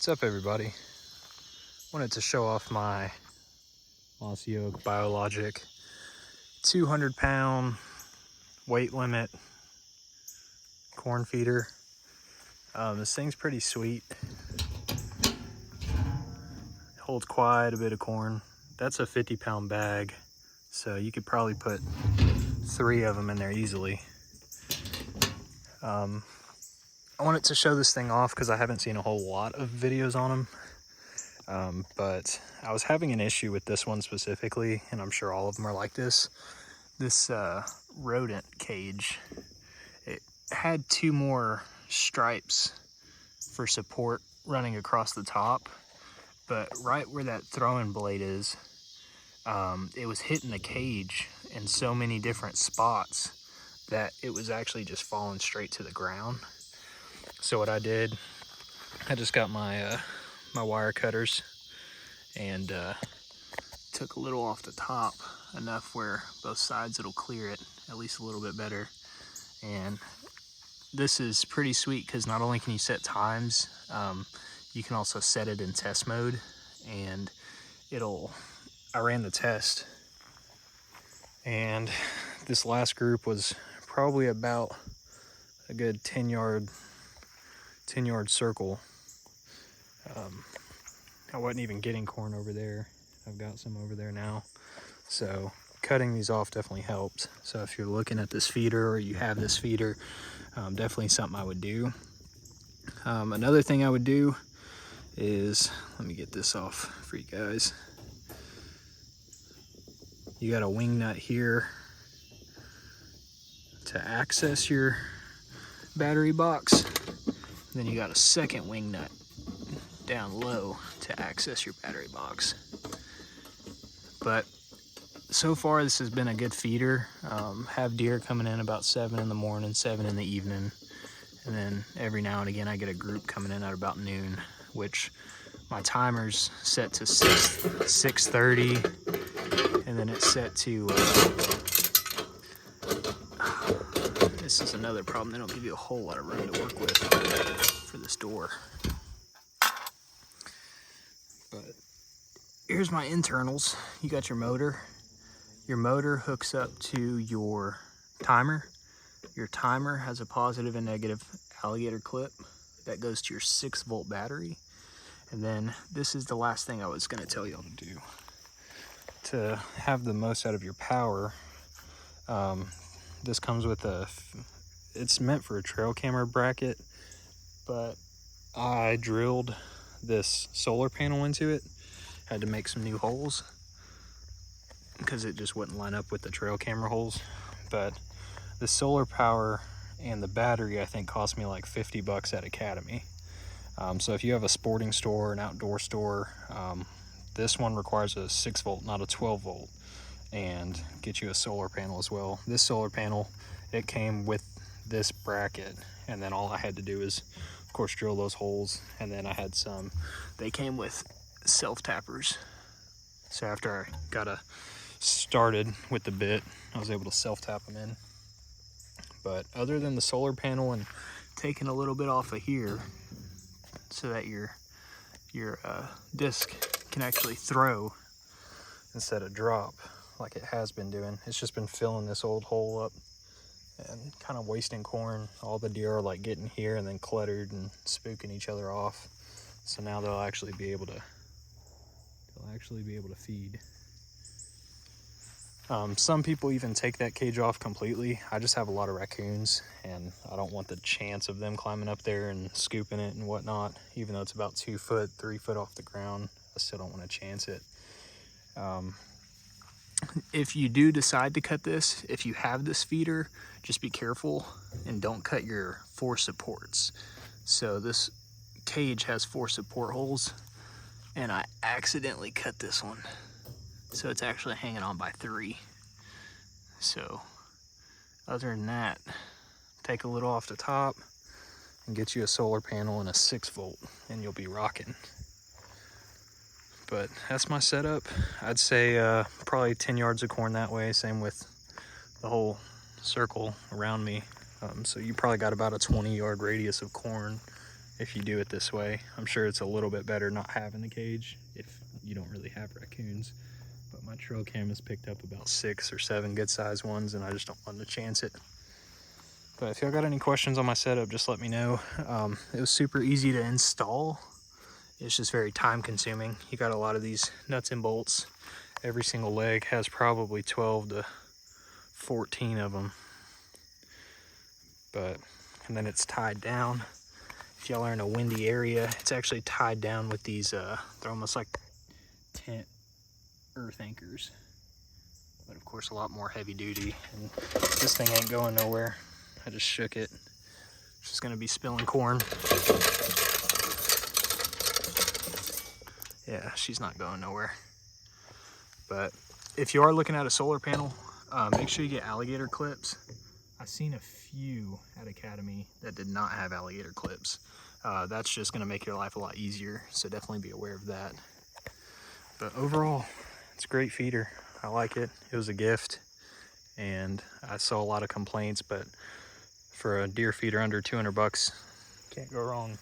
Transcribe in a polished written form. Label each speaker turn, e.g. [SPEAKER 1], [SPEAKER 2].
[SPEAKER 1] What's up, everybody? Wanted to show off my Mossy Oak Bio-logic 200-pound weight limit corn feeder. This thing's pretty sweet. It holds quite a bit of corn. That's a 50-pound bag, so you could probably put 3 of them in there easily. I wanted to show this thing off because I haven't seen a whole lot of videos on them. But I was having an issue with this one specifically, and I'm sure all of them are like this. This rodent cage, it had 2 more stripes for support running across the top, but right where that throwing blade is, it was hitting the cage in so many different spots that it was actually just falling straight to the ground. So what I did, I just got my my wire cutters and took a little off the top, enough where both sides it'll clear it at least a little bit better. And this is pretty sweet because not only can you set times, you can also set it in test mode, and I ran the test, and this last group was probably about a good 10-yard circle. I wasn't even getting corn over there. I've got some over there now. So cutting these off definitely helped. So if you're looking at this feeder or you have this feeder, definitely something I would do. Another thing I would do is, let me get this off for you guys. You got a wing nut here to access your battery box. Then you got a second wing nut down low to access your battery box. But so far this has been a good feeder. Have deer coming in about 7 in the morning, 7 in the evening, and then every now and again I get a group coming in at about noon, which my timer's set to 6:30, and then it's set to this is another problem, they don't give you a whole lot of room to work with for this door. But here's my internals. You got your motor. Your motor hooks up to your timer. Your timer has a positive and negative alligator clip that goes to your 6-volt battery. And then this is the last thing I was going to tell y'all to do. To have the most out of your power, this comes with it's meant for a trail camera bracket, but I drilled this solar panel into it. Had to make some new holes because it just wouldn't line up with the trail camera holes. But the solar power and the battery, I think, cost me like $50 at Academy. So if you have a sporting store, an outdoor store, this one requires a 6-volt, not a 12-volt, and get you a solar panel as well. This solar panel, it came with this bracket, and then all I had to do is, of course, drill those holes. And then I had they came with self-tappers. So after I got started with the bit, I was able to self-tap them in. But other than the solar panel and taking a little bit off of here so that your disc can actually throw instead of drop like it has been doing, it's just been filling this old hole up and kind of wasting corn. All the deer are like getting here and then cluttered and spooking each other off. So now they'll actually be able to feed. Some people even take that cage off completely. I just have a lot of raccoons, and I don't want the chance of them climbing up there and scooping it and whatnot. Even though it's about 2 foot, 3 foot off the ground, I still don't want to chance it. If you do decide to cut this, if you have this feeder, just be careful and don't cut your 4 supports. So this cage has 4 support holes, and I accidentally cut this one. So it's actually hanging on by 3. So other than that, take a little off the top and get you a solar panel and a 6-volt, and you'll be rocking. But that's my setup. I'd say probably 10 yards of corn that way. Same with the whole circle around me. So you probably got about a 20-yard radius of corn if you do it this way. I'm sure it's a little bit better not having the cage if you don't really have raccoons. But my trail cam has picked up about 6 or 7 good sized ones, and I just don't want to chance it. But if y'all got any questions on my setup, just let me know. It was super easy to install. It's just very time consuming. You got a lot of these nuts and bolts. Every single leg has probably 12 to 14 of them. And then it's tied down. If y'all are in a windy area, it's actually tied down with these, they're almost like tent earth anchors. But of course a lot more heavy duty, and this thing ain't going nowhere. I just shook it. It's just gonna be spilling corn. Yeah, she's not going nowhere. But if you are looking at a solar panel, make sure you get alligator clips. I've seen a few at Academy that did not have alligator clips. That's just gonna make your life a lot easier, so definitely be aware of that. But overall, it's a great feeder. I like it. It was a gift, and I saw a lot of complaints, but for a deer feeder under 200 bucks, can't go wrong.